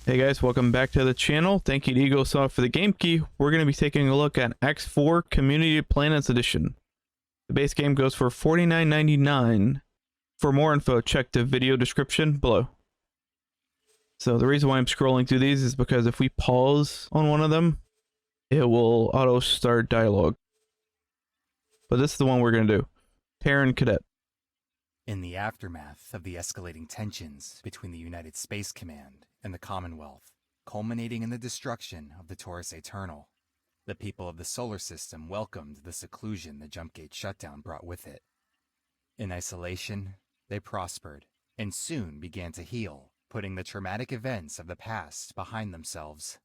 Hey guys, welcome back to the channel. Thank you to Egosoft for the game key. We're going to be taking a look at X4 Community Planets Edition. The base game goes for $49.99. For more info, check the video description below. So the reason why I'm scrolling through these is because if we pause on one of them, it will auto start dialogue. But this is the one we're going to do. Terran Cadet. In the aftermath of the escalating tensions between the United Space Command and the Commonwealth, culminating in the destruction of the Taurus Eternal, the people of the solar system welcomed the seclusion the Jumpgate shutdown brought with it. In isolation, they prospered and soon began to heal, putting the traumatic events of the past behind themselves.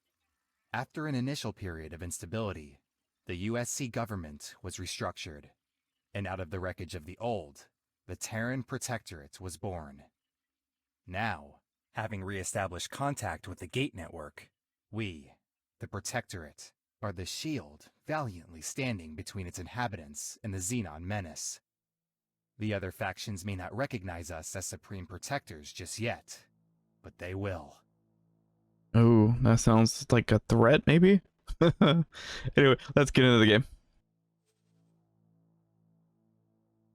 After an initial period of instability, the USC government was restructured, and out of the wreckage of the old, the Terran Protectorate was born. Now, having re-established contact with the Gate Network, we, the Protectorate, are the shield valiantly standing between its inhabitants and the Xenon menace. The other factions may not recognize us as Supreme Protectors just yet, but they will. Oh, that sounds like a threat, maybe? Anyway, let's get into the game.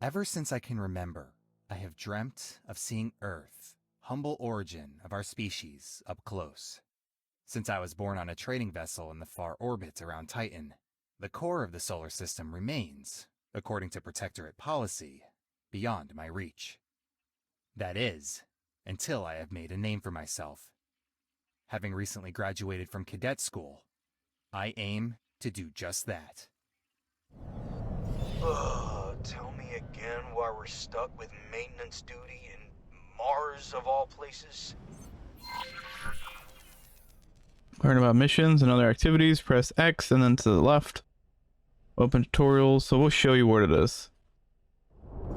Ever since I can remember, I have dreamt of seeing Earth, humble origin of our species, up close. Since I was born on a trading vessel in the far orbit around Titan, the core of the solar system remains, according to Protectorate policy, beyond my reach. That is, until I have made a name for myself. Having recently graduated from cadet school, I aim to do just that. Tell me again why we're stuck with maintenance duty in Mars of all places? Learn about missions and other activities, press X and then to the left. Open tutorials, so we'll show you what it is.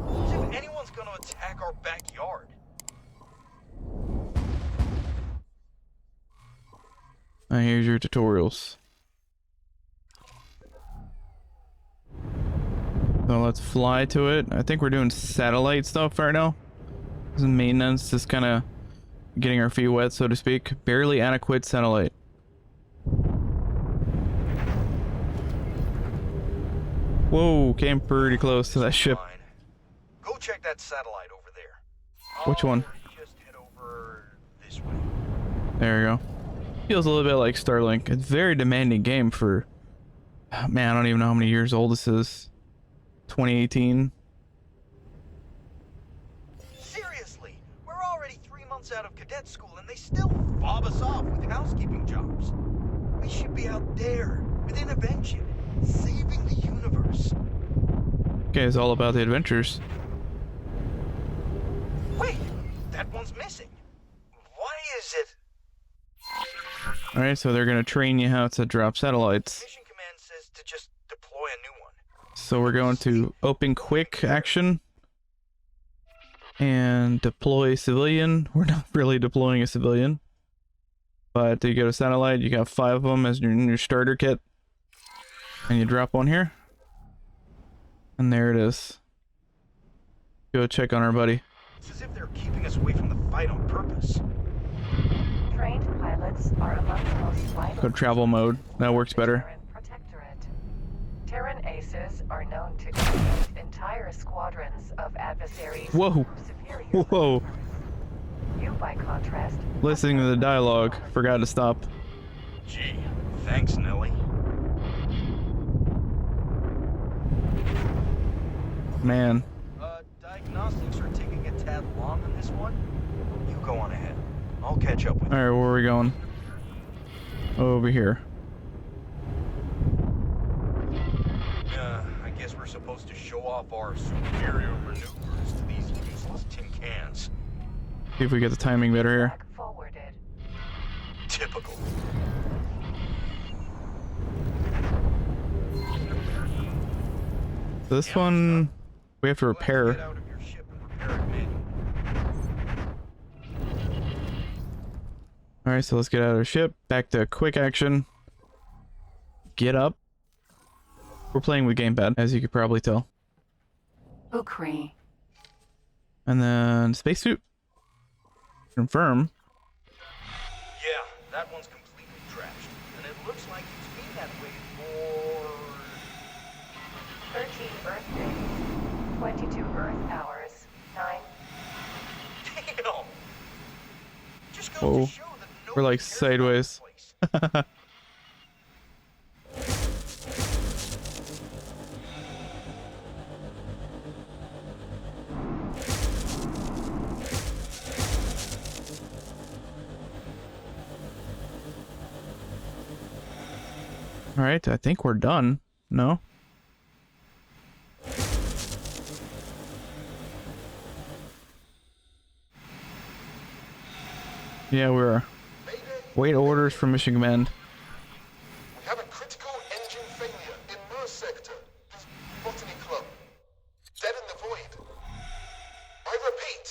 As if anyone's gonna attack our backyard. And here's your tutorials. So let's fly to it. I think we're doing satellite stuff right now. This is maintenance, just kind of getting our feet wet, so to speak. Barely adequate satellite. Whoa, came pretty close to that ship. Fine. Go check that satellite over there. Which one? Just head over this way. There you go. Feels a little bit like Starlink. It's a very demanding game for... Man, I don't even know how many years old this is. 2018. Seriously, we're already 3 months out of cadet school and they still fob us off with housekeeping jobs. We should be out there with intervention, saving the universe. Okay, it's all about the adventures. Wait, that one's missing. Why is it? Alright, so they're gonna train you how to drop satellites. Mission command says to just deploy a new one. So we're going to open quick action and deploy civilian. We're not really deploying a civilian, but you go to satellite, you got 5 of them as in your starter kit, and you drop one here, and there it is. Go check on our buddy. It's as if they're keeping us away from the fight on purpose. Trained pilots are among the most vital. Go travel mode. That works better. Terran Protectorate. Terran aces are known to defeat entire squadrons of adversaries. Whoa. Superior. Whoa. You, by contrast, Listening to the dialogue, forgot to stop. Gee, thanks, Nelly. Man. Diagnostics are taking a tad long on this one. You go on ahead. I'll catch up with you. Alright, where are we going? Over here. I guess we're supposed to show off our superior maneuvers to these useless tin cans. See if we get the timing better here. back forwarded. Typical. This one we have to Get repair. out of your ship and repair it manually. Alright, so let's get out of the ship. Back to quick action. Get up. We're playing with gamepad, as you could probably tell. Ukri. And then spacesuit. Confirm. Yeah, that one's completely trashed. And it looks like it's been that way for... 13 Earth days, 22 Earth hours, 9. Damn! Just goes Whoa. to show that no We're like sideways. Alright, I think we're done. No? Yeah, we're... Wait orders from Mission Command. We have a critical engine failure in Mars sector. Botany Club. Dead in the void. I repeat.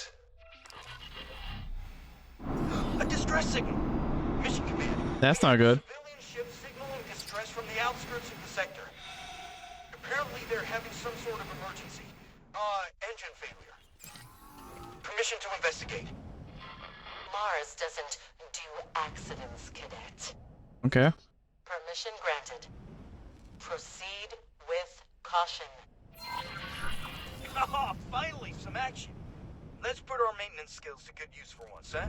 A distress signal! Mission Command. That's not good. Civilian ship signaling distress from the outskirts of the sector. Apparently they're having some sort of emergency. Engine failure. Permission to investigate. Mars doesn't do accidents, Cadet. Okay. Permission granted. Proceed with caution. Oh, finally, some action. Let's put our maintenance skills to good use for once, huh?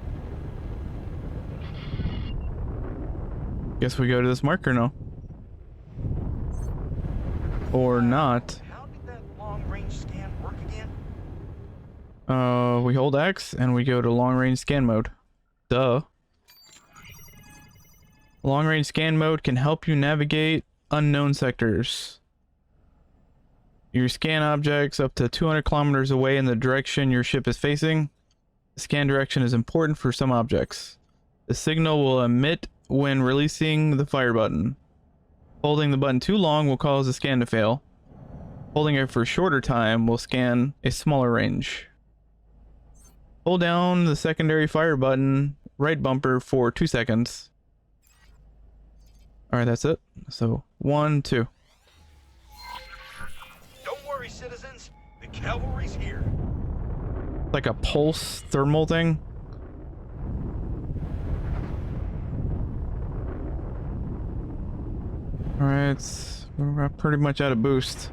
Guess we go to this marker now. Or not. How did that long-range scan work again? We hold X and we go to long range scan mode. Duh. Long range scan mode can help you navigate unknown sectors. You scan objects up to 200 kilometers away in the direction your ship is facing. The scan direction is important for some objects. The signal will emit when releasing the fire button. Holding the button too long will cause the scan to fail. Holding it for a shorter time will scan a smaller range. Hold down the secondary fire button, right bumper, for 2 seconds. Alright, that's it. So, 1, 2. Don't worry, citizens. The cavalry's here. Like a pulse thermal thing. Alright, we're pretty much out of boost.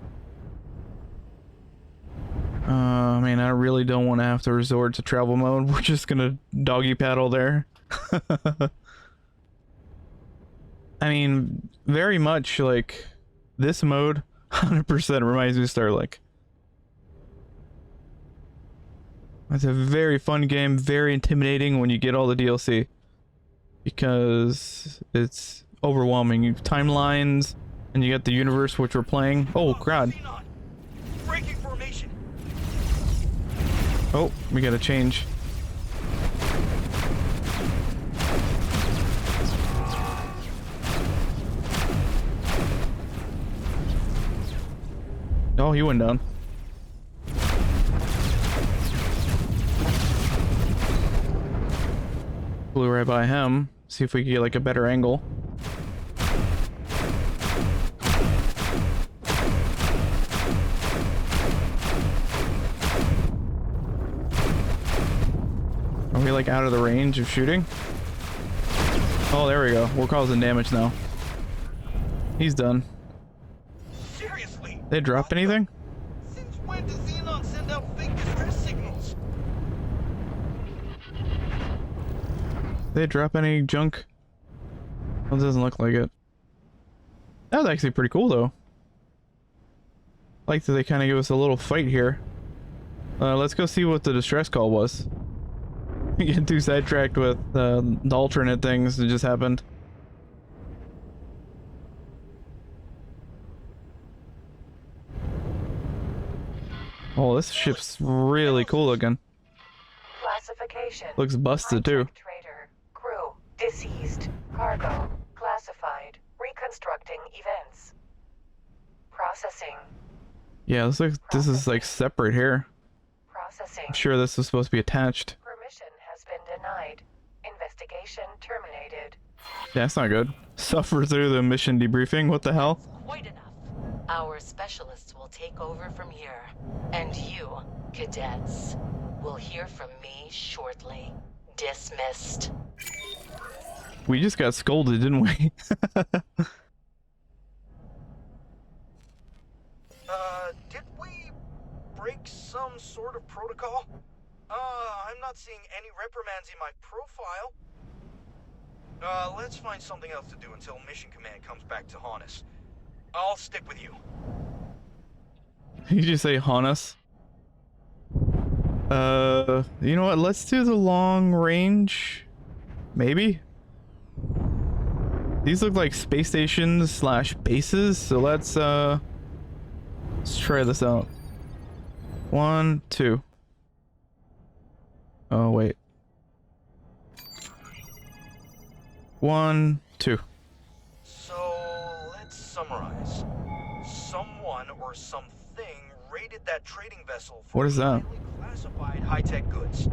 I mean, I really don't want to have to resort to travel mode. We're just gonna doggy paddle there. I mean, very much like this mode, 100% reminds me of Starlink. It's a very fun game, very intimidating when you get all the DLC. Because it's overwhelming. You have timelines, and you get the universe which we're playing. Oh, God. Breaking formation. Oh, we gotta change. Oh, he went down. Flew right by him. See if we can get like a better angle. Are we like out of the range of shooting? Oh, there we go. We're causing damage now. He's done. Seriously? They drop anything? Since when does Xenon send out fake distress signals? They drop any junk? Well, it doesn't look like it. That was actually pretty cool though. Like that they kind of give us a little fight here. Let's go see what the distress call was. We get too sidetracked with the alternate things that just happened. Oh, this ship's really cool looking. Classification. Looks busted too. High-tech trader. Crew. Deceased. Cargo. Classified. Reconstructing events. Processing. Yeah, looks like this is like separate here. Processing. I'm sure this is supposed to be attached. Permission has been denied. Investigation terminated. Yeah, that's not good. Suffer through the mission debriefing. What the hell? Quite enough. Our specialists will take over from here. And you, cadets, will hear from me shortly. Dismissed. We just got scolded, didn't we? Did we break some sort of protocol? I'm not seeing any reprimands in my profile. Let's find something else to do until Mission Command comes back to haunt us. I'll stick with you. You just say haunt us? You know what? Let's do the long range. Maybe? These look like space stations slash bases, so let's try this out. 1, 2. Oh, wait. 1, 2. So, let's summarize. Someone or something raided that trading vessel for What is that? highly classified high-tech goods.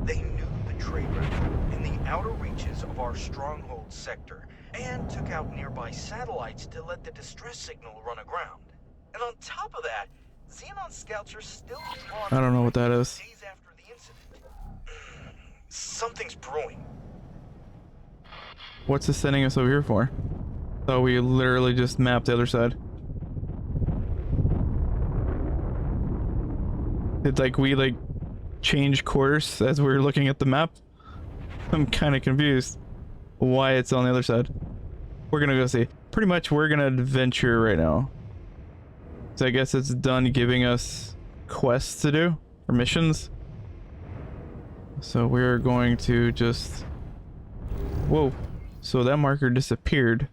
They knew the trade route in the outer reaches of our stronghold sector and took out nearby satellites to let the distress signal run aground. And on top of that, Xenon scouts are still drawn I don't know what that is. days after the incident. Something's brewing. What's this sending us over here for? Oh, we literally just mapped the other side. Did we change course as we were looking at the map? I'm kind of confused why it's on the other side. We're gonna go see. Pretty much we're gonna adventure right now. So I guess it's done giving us quests to do, or missions. So we're going to just... Whoa. So that marker disappeared.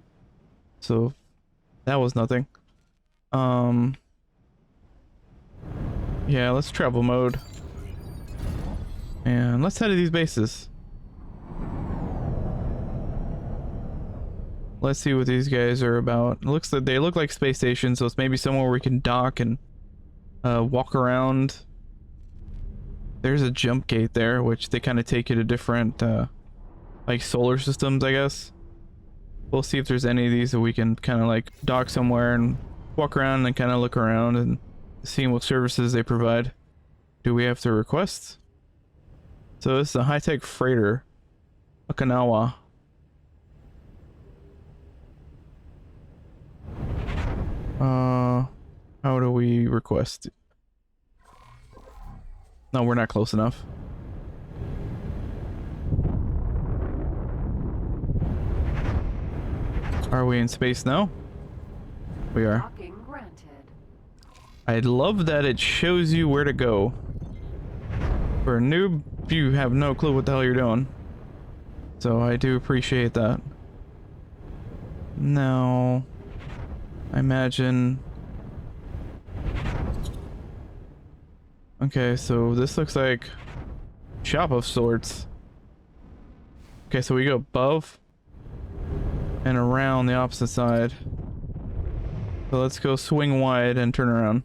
So that was nothing. Yeah, let's travel mode. And let's head to these bases. Let's see what these guys are about. It looks like they look like space stations, so it's maybe somewhere we can dock and walk around. There's a jump gate there, which they kind of take you to different like solar systems, I guess. We'll see if there's any of these that we can kind of like dock somewhere and walk around and kind of look around and seeing what services they provide. Do we have to request? So this is a high-tech freighter, Okinawa. How do we request? No, we're not close enough. Are we in space now? We are. Docking granted. I love that it shows you where to go. For a noob, you have no clue what the hell you're doing. So I do appreciate that. Now, I imagine... Okay, so this looks like shop of sorts. Okay, so we go above and around the opposite side. So let's go swing wide and turn around.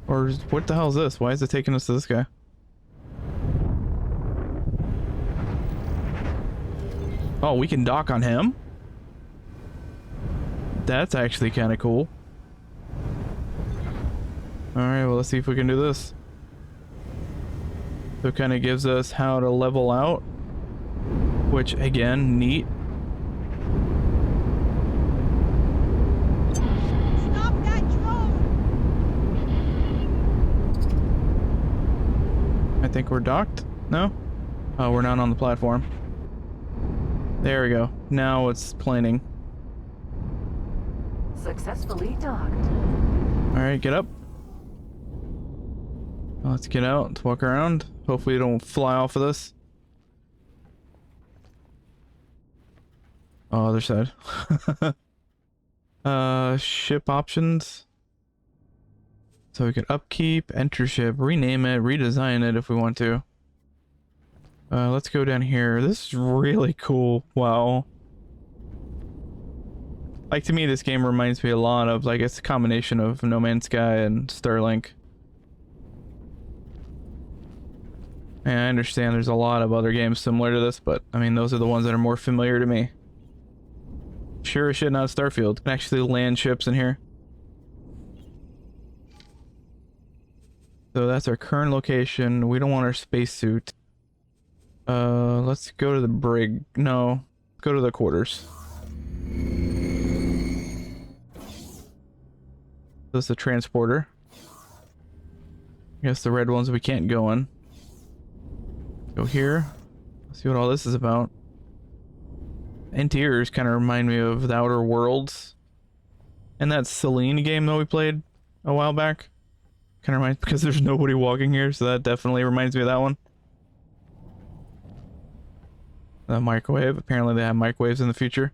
Or what the hell is this? Why is it taking us to this guy? Oh, we can dock on him? That's actually kind of cool. Alright, well, let's see if we can do this. So it kind of gives us how to level out. Which, again, neat. Stop that drone! I think we're docked? No? Oh, we're not on the platform. There we go. Now it's planing. Successfully docked. Alright, get up. Let's get out. Let's walk around. Hopefully you don't fly off of this. Oh, other side. Ship options. So we can upkeep, enter ship, rename it, redesign it if we want to. Let's go down here. This is really cool. Wow. Like, to me, this game reminds me a lot of, like, it's a combination of No Man's Sky and Starlink. And I understand there's a lot of other games similar to this, but, I mean, those are the ones that are more familiar to me. Sure as shit not Starfield. Can actually land ships in here. So that's our current location. We don't want our spacesuit. Let's go to the brig. No, go to the quarters. This is the transporter. I guess the red ones we can't go in. Go here. See what all this is about. Interiors kind of remind me of the Outer Worlds. And that Celine game that we played a while back. Kind of reminds, because there's nobody walking here, so that definitely reminds me of that one. The microwave. Apparently they have microwaves in the future.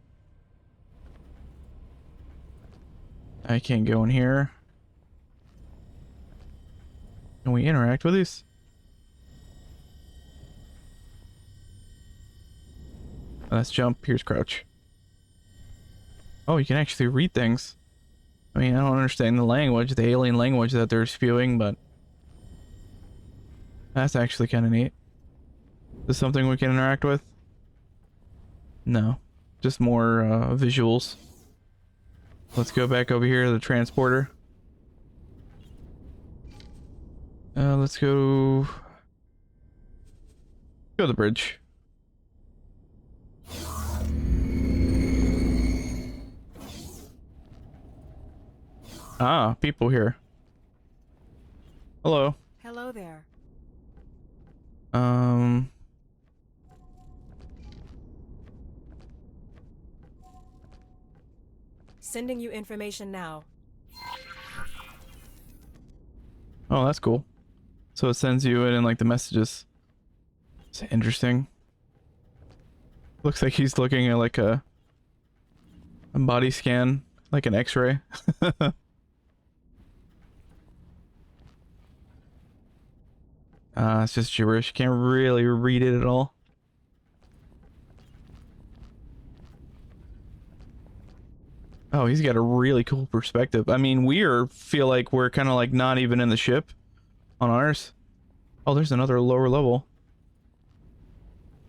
I can't go in here. Can we interact with these? Let's jump. Here's crouch. Oh, you can actually read things. I mean, I don't understand the language, the alien language that they're spewing, but that's actually kind of neat. Is this something we can interact with? No, just more visuals. Let's go back over here to the transporter. Let's go to the bridge. Ah, people here. Hello. Hello there. Sending you information now. Oh, that's cool. So it sends you in like the messages. It's interesting. Looks like he's looking at like a body scan, like an X-ray. It's just gibberish. You can't really read it at all. Oh, he's got a really cool perspective. I mean, feel like we're kind of like not even in the ship on ours. Oh, there's another lower level.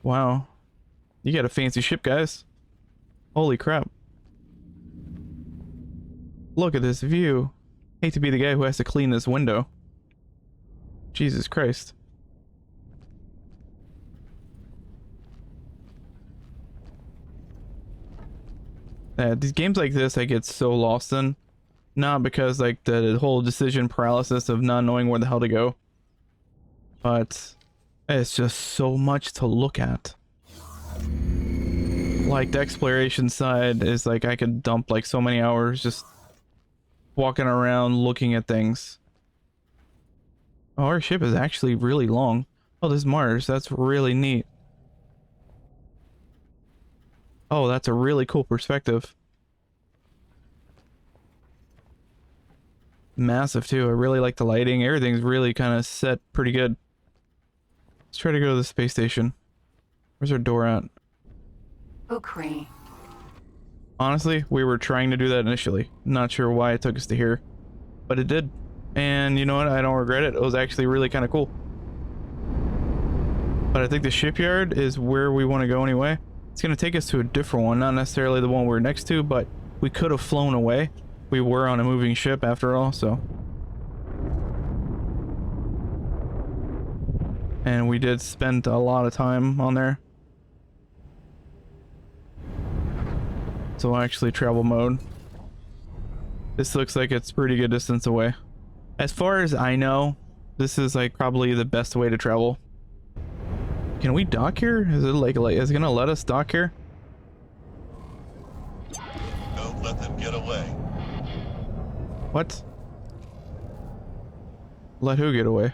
Wow. You got a fancy ship, guys. Holy crap. Look at this view. Hate to be the guy who has to clean this window. Jesus Christ. These games like this I get so lost in. Not because like the whole decision paralysis of not knowing where the hell to go. But it's just so much to look at. Like the exploration side is like I could dump like so many hours just walking around looking at things. Oh, our ship is actually really long. Oh, this is Mars. That's really neat. Oh, that's a really cool perspective. Massive too. I really like the lighting. Everything's really kind of set pretty good. Let's try to go to the space station. Where's our door at? Ukraine. Honestly, we were trying to do that initially. Not sure why it took us to here, but it did. And you know what? I don't regret it. It was actually really kind of cool. But I think the shipyard is where we want to go anyway. It's going to take us to a different one. Not necessarily the one we're next to, but we could have flown away. We were on a moving ship after all, so. And we did spend a lot of time on there. So actually travel mode. This looks like it's pretty good distance away. As far as I know, this is like probably the best way to travel. Can we dock here? Is it like is it gonna let us dock here? Don't let them get away. What? Let who get away?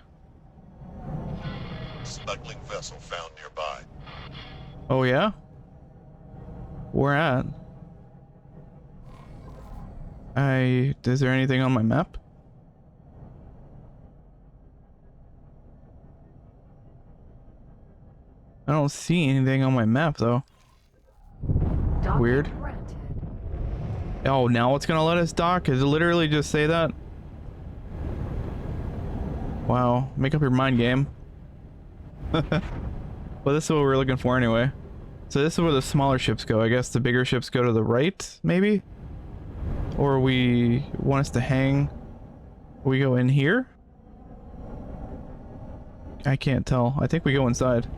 Smuggling vessel found nearby. Oh yeah? Where at? Is there anything on my map? I don't see anything on my map though. Docking Weird. granted. Oh, now it's gonna let us dock? Does it literally just say that? Wow, make up your mind, game. Well, this is what we're looking for anyway. So this is where the smaller ships go. I guess the bigger ships go to the right, maybe? Or we want us to hang. We go in here? I can't tell. I think we go inside.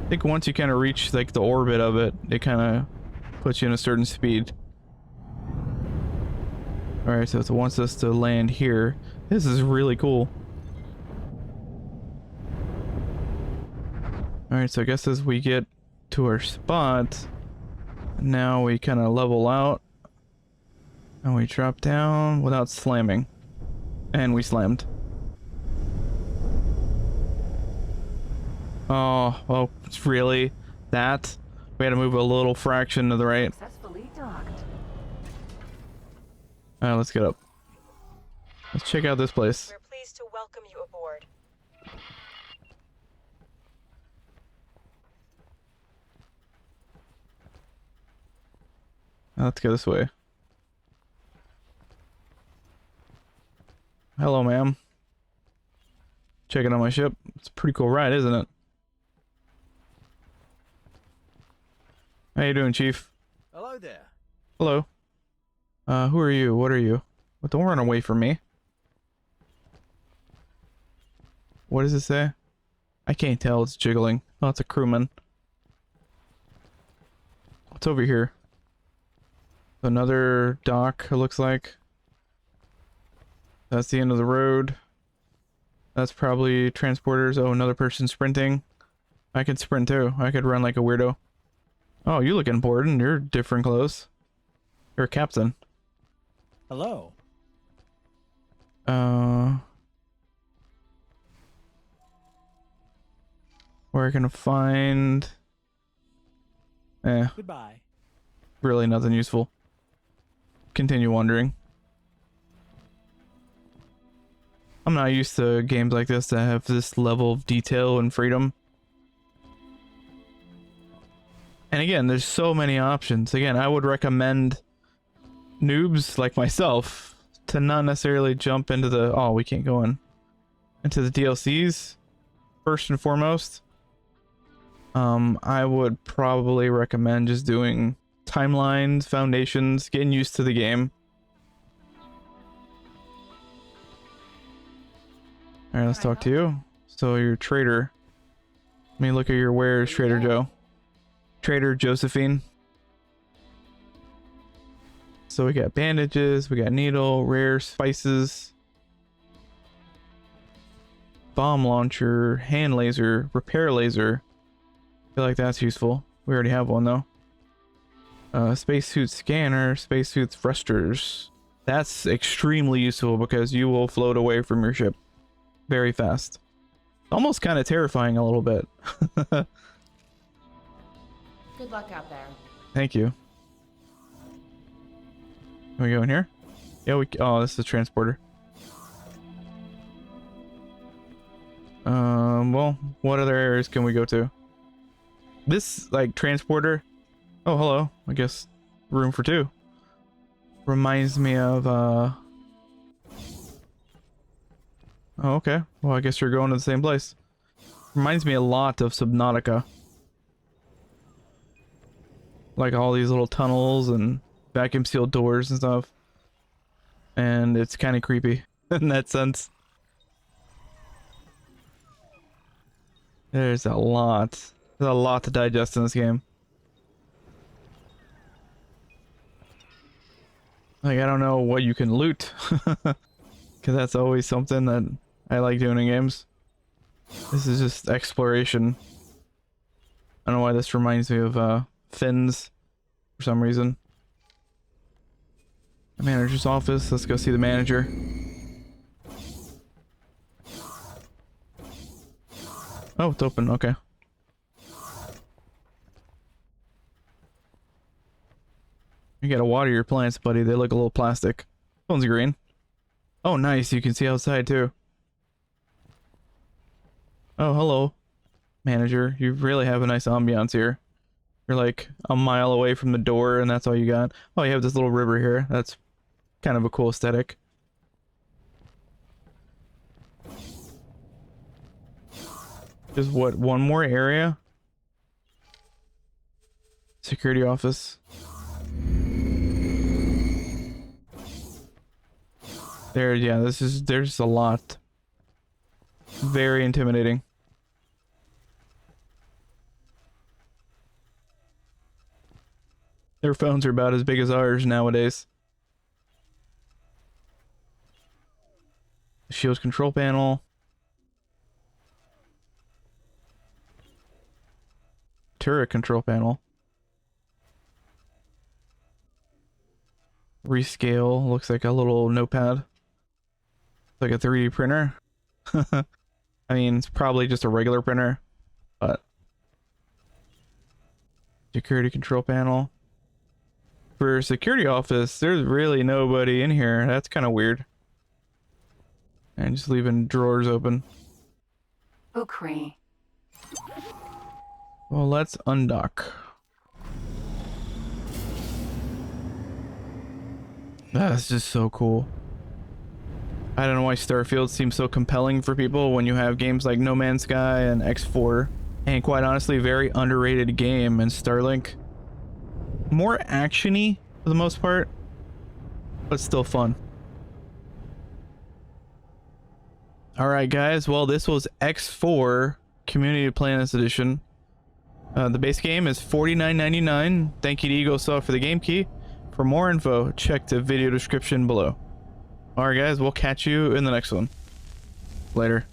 I think once you kind of reach like the orbit of it, it kind of puts you in a certain speed. Alright, so it wants us to land here. This is really cool. Alright, so I guess as we get to our spot, now we kind of level out. And we drop down without slamming. And we slammed. Oh, well, it's really that? We had to move a little fraction to the right. Successfully docked. Alright, let's get up. Let's check out this place. We're pleased to welcome you aboard. Let's go this way. Hello, ma'am. Checking on my ship. It's a pretty cool ride, isn't it? How you doing, Chief? Hello there. Hello. Who are you? What are you? Well, don't run away from me. What does it say? I can't tell. It's jiggling. Oh, it's a crewman. What's over here? Another dock, it looks like. That's the end of the road. That's probably transporters. Oh, another person sprinting. I could sprint too. I could run like a weirdo. Oh, you look important. You're different clothes. You're a captain. Hello. Where can I find... Goodbye. really nothing useful. Continue wandering. I'm not used to games like this that have this level of detail and freedom. And again, there's so many options. Again, I would recommend noobs like myself to not necessarily jump into the... Oh, we can't go into the DLCs first and foremost. I would probably recommend just doing timelines, foundations, getting used to the game. Alright, let's talk to you. So you're a trader. Let me look at your wares, Trader Joe. Trader Josephine. So we got bandages, we got needle, rare spices, bomb launcher, hand laser, repair laser. I feel like that's useful. We already have one though. Spacesuit scanner, spacesuit thrusters. That's extremely useful because you will float away from your ship very fast. Almost kind of terrifying a little bit. Good luck out there. Thank you. Can we go in here? Yeah, we... Oh, this is a transporter. Well, what other areas can we go to? This, like, transporter... Oh, hello. I guess room for two. Reminds me of, Oh, okay. Well, I guess you're going to the same place. Reminds me a lot of Subnautica. Like all these little tunnels and vacuum sealed doors and stuff. And it's kind of creepy in that sense. There's a lot. There's a lot to digest in this game. Like, I don't know what you can loot. Because that's always something that I like doing in games. This is just exploration. I don't know why this reminds me of Finn's for some reason. The manager's office. Let's go see the manager. Oh, it's open. Okay. You gotta water your plants, buddy. They look a little plastic. Phone's green. Oh, nice. You can see outside too. Oh, hello, manager. You really have a nice ambiance here. You're like a mile away from the door and that's all you got. Oh, you have this little river here. That's kind of a cool aesthetic. Just what, one more area? Security office. There, yeah, there's a lot. Very intimidating. Their phones are about as big as ours nowadays. Shields control panel. Turret control panel. Rescale looks like a little notepad. Like a 3D printer. I mean, it's probably just a regular printer, but security control panel. For security office, there's really nobody in here. That's kind of weird. And just leaving drawers open. Ukri. Well, let's undock. That's just so cool. I don't know why Starfield seems so compelling for people when you have games like No Man's Sky and X4. And quite honestly, very underrated game in Starlink. More action-y for the most part, but still fun. Alright guys, well this was X4 Community Planets Edition. The base game is $49.99. Thank you to Egosoft for the game key. For more info, check the video description below. Alright guys, we'll catch you in the next one. Later.